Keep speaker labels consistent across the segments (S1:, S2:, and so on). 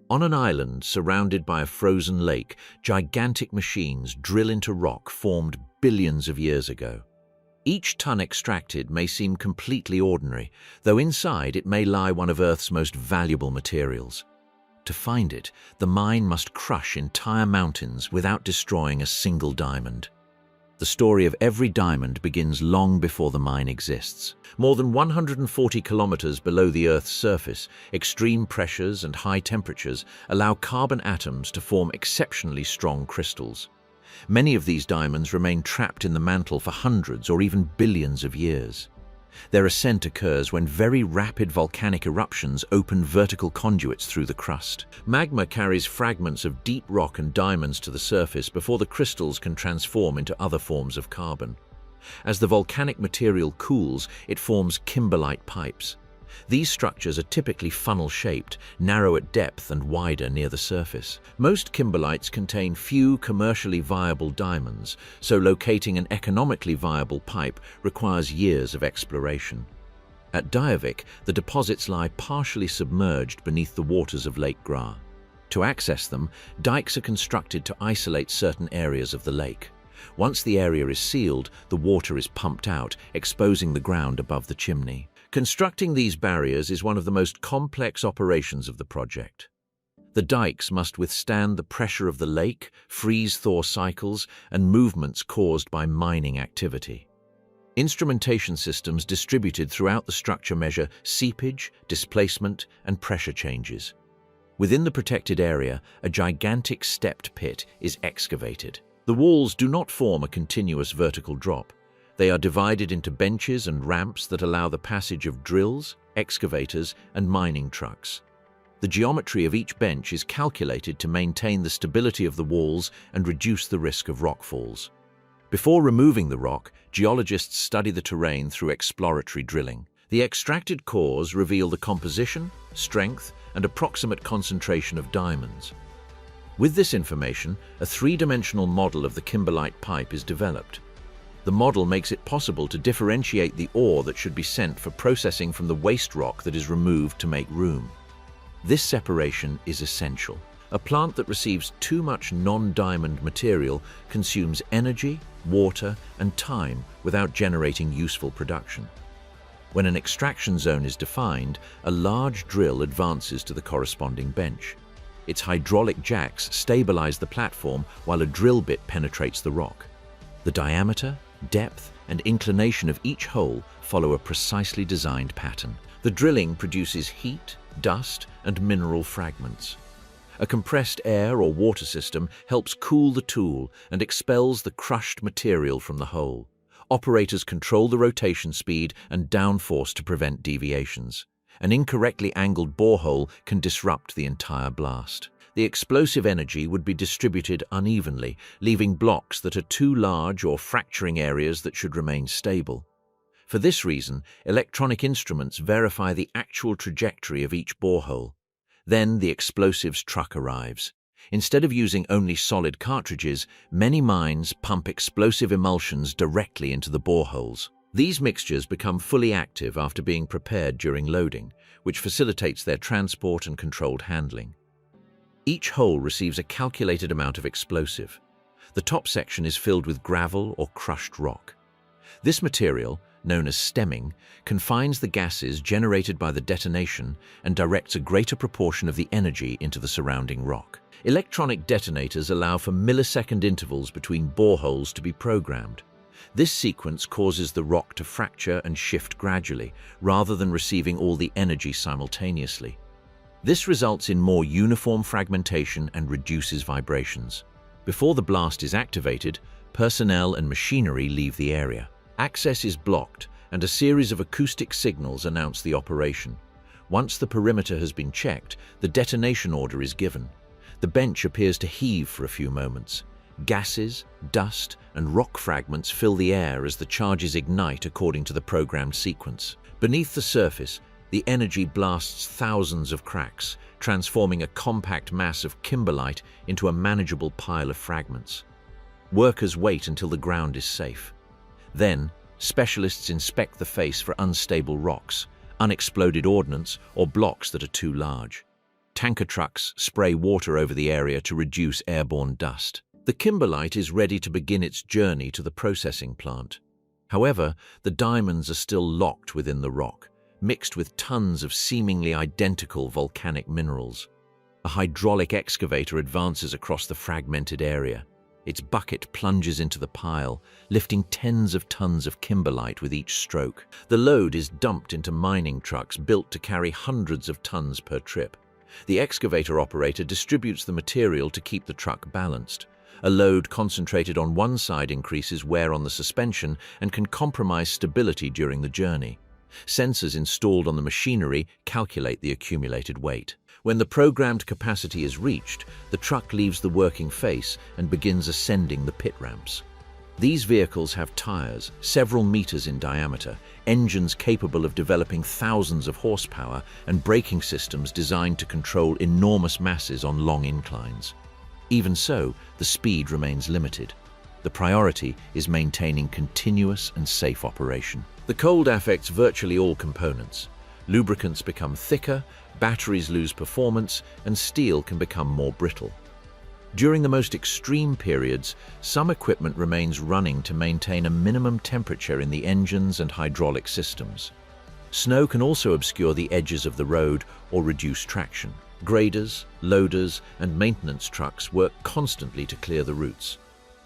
S1: On an island surrounded by a frozen lake, gigantic machines drill into rock formed billions of years ago. Each ton extracted may seem completely ordinary, though inside it may lie one of Earth's most valuable materials. To find it, the mine must crush entire mountains without destroying a single diamond. The story of every diamond begins long before the mine exists. More than 140 kilometers below the Earth's surface, extreme pressures and high temperatures allow carbon atoms to form exceptionally strong crystals. Many of these diamonds remain trapped in the mantle for hundreds or even billions of years. Their ascent occurs when very rapid volcanic eruptions open vertical conduits through the crust. Magma carries fragments of deep rock and diamonds to the surface before the crystals can transform into other forms of carbon. As the volcanic material cools, it forms kimberlite pipes. These structures are typically funnel-shaped, narrow at depth and wider near the surface. Most kimberlites contain few commercially viable diamonds, so locating an economically viable pipe requires years of exploration. At Diavik, the deposits lie partially submerged beneath the waters of Lake Gra. To access them, dikes are constructed to isolate certain areas of the lake. Once the area is sealed, the water is pumped out, exposing the ground above the chimney. Constructing these barriers is one of the most complex operations of the project. The dikes must withstand the pressure of the lake, freeze-thaw cycles, and movements caused by mining activity. Instrumentation systems distributed throughout the structure measure seepage, displacement, and pressure changes. Within the protected area, a gigantic stepped pit is excavated. The walls do not form a continuous vertical drop. They are divided into benches and ramps that allow the passage of drills, excavators, and mining trucks. The geometry of each bench is calculated to maintain the stability of the walls and reduce the risk of rockfalls. Before removing the rock, geologists study the terrain through exploratory drilling. The extracted cores reveal the composition, strength, and approximate concentration of diamonds. With this information, a three-dimensional model of the kimberlite pipe is developed. The model makes it possible to differentiate the ore that should be sent for processing from the waste rock that is removed to make room. This separation is essential. A plant that receives too much non-diamond material consumes energy, water, and time without generating useful production. When an extraction zone is defined, a large drill advances to the corresponding bench. Its hydraulic jacks stabilize the platform while a drill bit penetrates the rock. The diameter, depth, and inclination of each hole follow a precisely designed pattern. The drilling produces heat, dust, and mineral fragments. A compressed air or water system helps cool the tool and expels the crushed material from the hole. Operators control the rotation speed and downforce to prevent deviations. An incorrectly angled borehole can disrupt the entire blast. The explosive energy would be distributed unevenly, leaving blocks that are too large or fracturing areas that should remain stable. For this reason, electronic instruments verify the actual trajectory of each borehole. Then the explosives truck arrives. Instead of using only solid cartridges, many mines pump explosive emulsions directly into the boreholes. These mixtures become fully active after being prepared during loading, which facilitates their transport and controlled handling. Each hole receives a calculated amount of explosive. The top section is filled with gravel or crushed rock. This material, known as stemming, confines the gases generated by the detonation and directs a greater proportion of the energy into the surrounding rock. Electronic detonators allow for millisecond intervals between boreholes to be programmed. This sequence causes the rock to fracture and shift gradually, rather than receiving all the energy simultaneously. This results in more uniform fragmentation and reduces vibrations. Before the blast is activated, personnel and machinery leave the area. Access is blocked, and a series of acoustic signals announce the operation. Once the perimeter has been checked, the detonation order is given. The bench appears to heave for a few moments. Gases, dust, and rock fragments fill the air as the charges ignite according to the programmed sequence. Beneath the surface, the energy blasts thousands of cracks, transforming a compact mass of kimberlite into a manageable pile of fragments. Workers wait until the ground is safe. Then, specialists inspect the face for unstable rocks, unexploded ordnance, or blocks that are too large. Tanker trucks spray water over the area to reduce airborne dust. The kimberlite is ready to begin its journey to the processing plant. However, the diamonds are still locked within the rock, mixed with tons of seemingly identical volcanic minerals. A hydraulic excavator advances across the fragmented area. Its bucket plunges into the pile, lifting tens of tons of kimberlite with each stroke. The load is dumped into mining trucks built to carry hundreds of tons per trip. The excavator operator distributes the material to keep the truck balanced. A load concentrated on one side increases wear on the suspension and can compromise stability during the journey. Sensors installed on the machinery calculate the accumulated weight. When the programmed capacity is reached, the truck leaves the working face and begins ascending the pit ramps. These vehicles have tires several meters in diameter, engines capable of developing thousands of horsepower, and braking systems designed to control enormous masses on long inclines. Even so, the speed remains limited. The priority is maintaining continuous and safe operation. The cold affects virtually all components. Lubricants become thicker, batteries lose performance, and steel can become more brittle. During the most extreme periods, some equipment remains running to maintain a minimum temperature in the engines and hydraulic systems. Snow can also obscure the edges of the road or reduce traction. Graders, loaders, and maintenance trucks work constantly to clear the routes.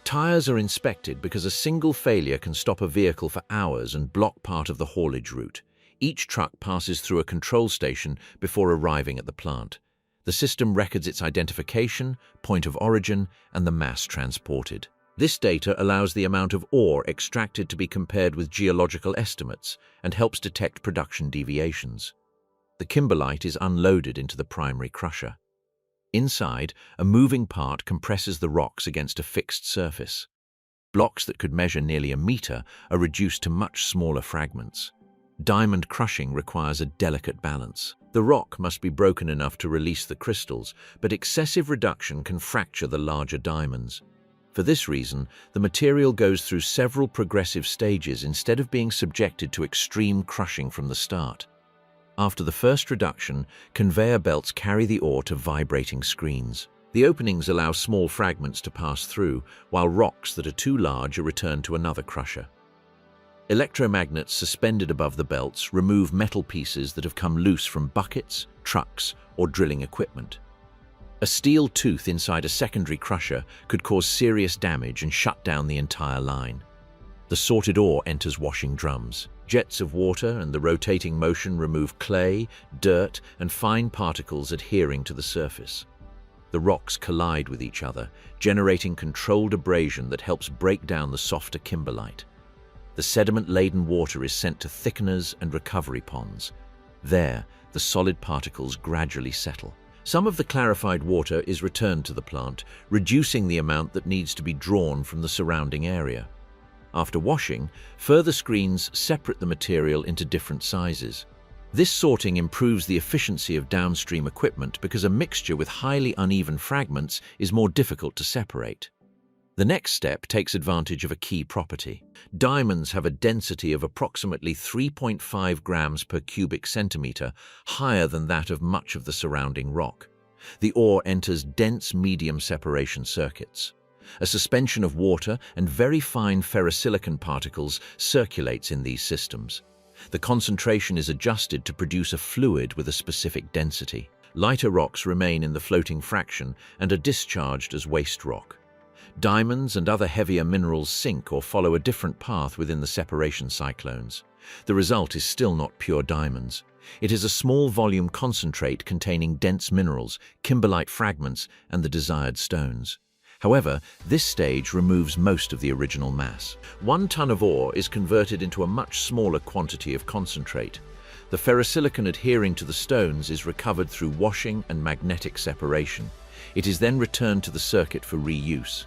S1: Tires are inspected because a single failure can stop a vehicle for hours and block part of the haulage route. Each truck passes through a control station before arriving at the plant. The system records its identification, point of origin, and the mass transported. This data allows the amount of ore extracted to be compared with geological estimates and helps detect production deviations. The kimberlite is unloaded into the primary crusher. Inside, a moving part compresses the rocks against a fixed surface. Blocks that could measure nearly a meter are reduced to much smaller fragments. Diamond crushing requires a delicate balance. The rock must be broken enough to release the crystals, but excessive reduction can fracture the larger diamonds. For this reason, the material goes through several progressive stages instead of being subjected to extreme crushing from the start. After the first reduction, conveyor belts carry the ore to vibrating screens. The openings allow small fragments to pass through, while rocks that are too large are returned to another crusher. Electromagnets suspended above the belts remove metal pieces that have come loose from buckets, trucks, or drilling equipment. A steel tooth inside a secondary crusher could cause serious damage and shut down the entire line. The sorted ore enters washing drums. Jets of water and the rotating motion remove clay, dirt, and fine particles adhering to the surface. The rocks collide with each other, generating controlled abrasion that helps break down the softer kimberlite. The sediment-laden water is sent to thickeners and recovery ponds. There, the solid particles gradually settle. Some of the clarified water is returned to the plant, reducing the amount that needs to be drawn from the surrounding area. After washing, further screens separate the material into different sizes. This sorting improves the efficiency of downstream equipment because a mixture with highly uneven fragments is more difficult to separate. The next step takes advantage of a key property. Diamonds have a density of approximately 3.5 grams per cubic centimeter, higher than that of much of the surrounding rock. The ore enters dense medium separation circuits. A suspension of water and very fine ferrosilicon particles circulates in these systems. The concentration is adjusted to produce a fluid with a specific density. Lighter rocks remain in the floating fraction and are discharged as waste rock. Diamonds and other heavier minerals sink or follow a different path within the separation cyclones. The result is still not pure diamonds. It is a small volume concentrate containing dense minerals, kimberlite fragments, and the desired stones. However, this stage removes most of the original mass. 1 ton of ore is converted into a much smaller quantity of concentrate. The ferrosilicon adhering to the stones is recovered through washing and magnetic separation. It is then returned to the circuit for reuse.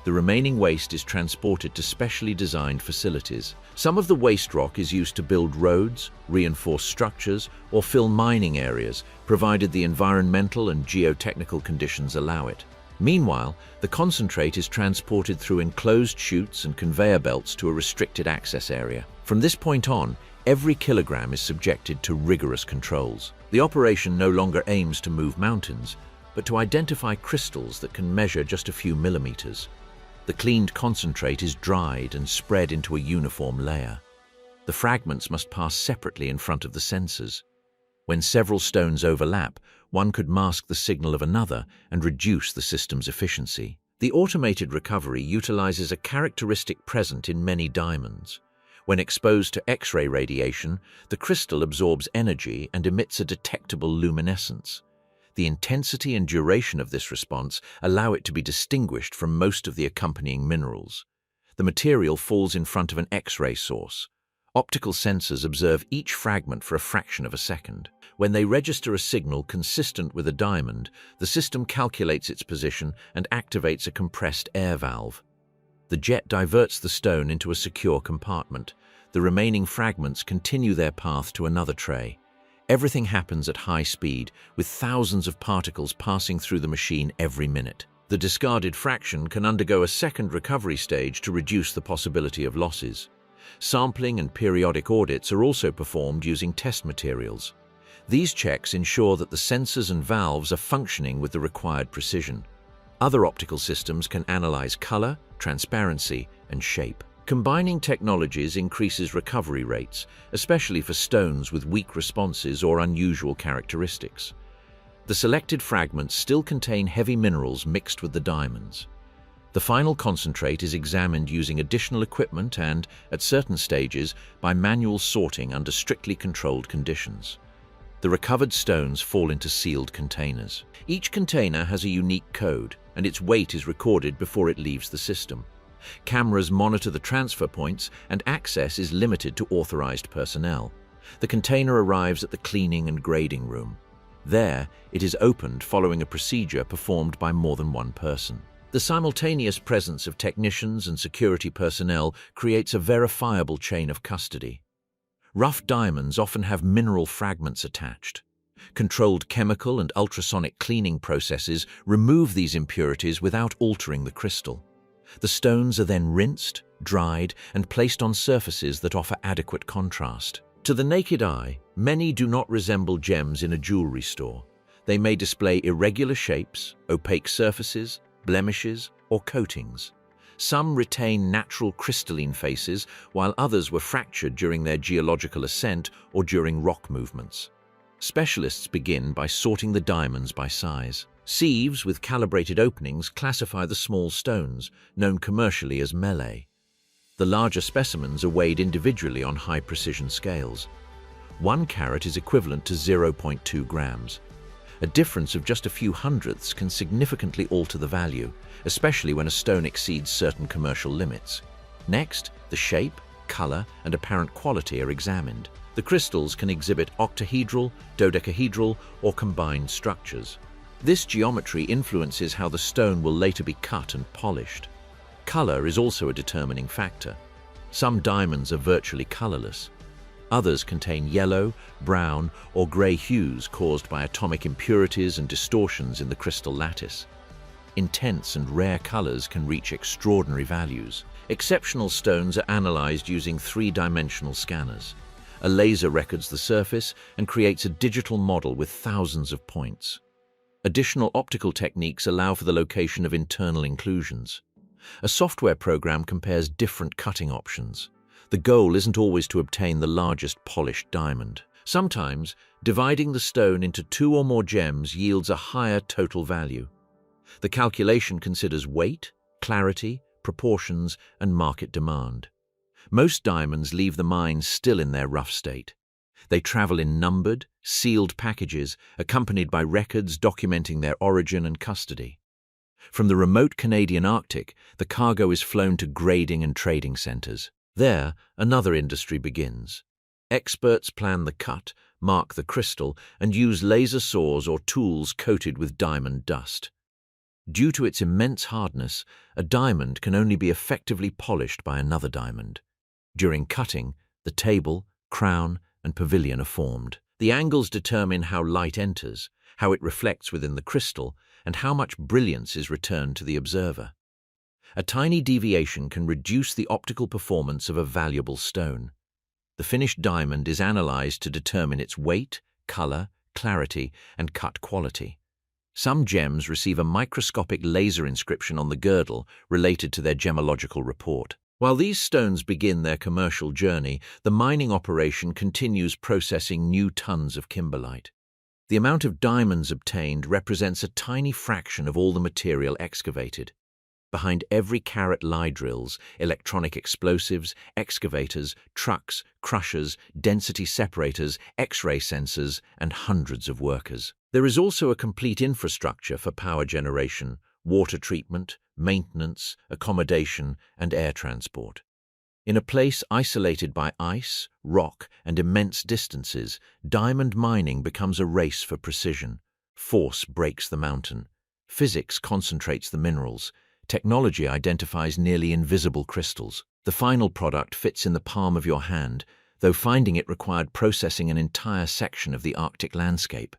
S1: The remaining waste is transported to specially designed facilities. Some of the waste rock is used to build roads, reinforce structures, or fill mining areas, provided the environmental and geotechnical conditions allow it. Meanwhile, the concentrate is transported through enclosed chutes and conveyor belts to a restricted access area. From this point on, Every kilogram is subjected to rigorous controls. The operation no longer aims to move mountains, but to identify crystals that can measure just a few millimeters. The cleaned concentrate is dried and spread into a uniform layer. The fragments must pass separately in front of the sensors. When several stones overlap, one could mask the signal of another and reduce the system's efficiency. The automated recovery utilizes a characteristic present in many diamonds. When exposed to X-ray radiation, the crystal absorbs energy and emits a detectable luminescence. The intensity and duration of this response allow it to be distinguished from most of the accompanying minerals. The material falls in front of an X-ray source. Optical sensors observe each fragment for a fraction of a second. When they register a signal consistent with a diamond, the system calculates its position and activates a compressed air valve. The jet diverts the stone into a secure compartment. The remaining fragments continue their path to another tray. Everything happens at high speed, with thousands of particles passing through the machine every minute. The discarded fraction can undergo a second recovery stage to reduce the possibility of losses. Sampling and periodic audits are also performed using test materials. These checks ensure that the sensors and valves are functioning with the required precision. Other optical systems can analyze color, transparency, and shape. Combining technologies increases recovery rates, especially for stones with weak responses or unusual characteristics. The selected fragments still contain heavy minerals mixed with the diamonds. The final concentrate is examined using additional equipment and, at certain stages, by manual sorting under strictly controlled conditions. The recovered stones fall into sealed containers. Each container has a unique code, and its weight is recorded before it leaves the system. Cameras monitor the transfer points, and access is limited to authorized personnel. The container arrives at the cleaning and grading room. There, it is opened following a procedure performed by more than one person. The simultaneous presence of technicians and security personnel creates a verifiable chain of custody. Rough diamonds often have mineral fragments attached. Controlled chemical and ultrasonic cleaning processes remove these impurities without altering the crystal. The stones are then rinsed, dried, and placed on surfaces that offer adequate contrast. To the naked eye, many do not resemble gems in a jewelry store. They may display irregular shapes, opaque surfaces, blemishes, or coatings. Some retain natural crystalline faces, while others were fractured during their geological ascent or during rock movements. Specialists begin by sorting the diamonds by size. Sieves with calibrated openings classify the small stones, known commercially as melee. The larger specimens are weighed individually on high-precision scales. 1 carat is equivalent to 0.2 grams. A difference of just a few hundredths can significantly alter the value, especially when a stone exceeds certain commercial limits. Next, the shape, color, and apparent quality are examined. The crystals can exhibit octahedral, dodecahedral, or combined structures. This geometry influences how the stone will later be cut and polished. Color is also a determining factor. Some diamonds are virtually colorless. Others contain yellow, brown, or gray hues caused by atomic impurities and distortions in the crystal lattice. Intense and rare colors can reach extraordinary values. Exceptional stones are analyzed using 3-dimensional scanners. A laser records the surface and creates a digital model with thousands of points. Additional optical techniques allow for the location of internal inclusions. A software program compares different cutting options. The goal isn't always to obtain the largest polished diamond. Sometimes, dividing the stone into 2 or more gems yields a higher total value. The calculation considers weight, clarity, proportions, and market demand. Most diamonds leave the mine still in their rough state. They travel in numbered, sealed packages, accompanied by records documenting their origin and custody. From the remote Canadian Arctic, the cargo is flown to grading and trading centers. There, another industry begins. Experts plan the cut, mark the crystal, and use laser saws or tools coated with diamond dust. Due to its immense hardness, a diamond can only be effectively polished by another diamond. During cutting, the table, crown, and pavilion are formed. The angles determine how light enters, how it reflects within the crystal, and how much brilliance is returned to the observer. A tiny deviation can reduce the optical performance of a valuable stone. The finished diamond is analyzed to determine its weight, color, clarity, and cut quality. Some gems receive a microscopic laser inscription on the girdle related to their gemological report. While these stones begin their commercial journey, the mining operation continues processing new tons of kimberlite. The amount of diamonds obtained represents a tiny fraction of all the material excavated. Behind every carat lie drills, electronic explosives, excavators, trucks, crushers, density separators, X-ray sensors, and hundreds of workers. There is also a complete infrastructure for power generation, water treatment, maintenance, accommodation, and air transport. In a place isolated by ice, rock, and immense distances, diamond mining becomes a race for precision. Force breaks the mountain. Physics concentrates the minerals. Technology identifies nearly invisible crystals. The final product fits in the palm of your hand, though finding it required processing an entire section of the Arctic landscape.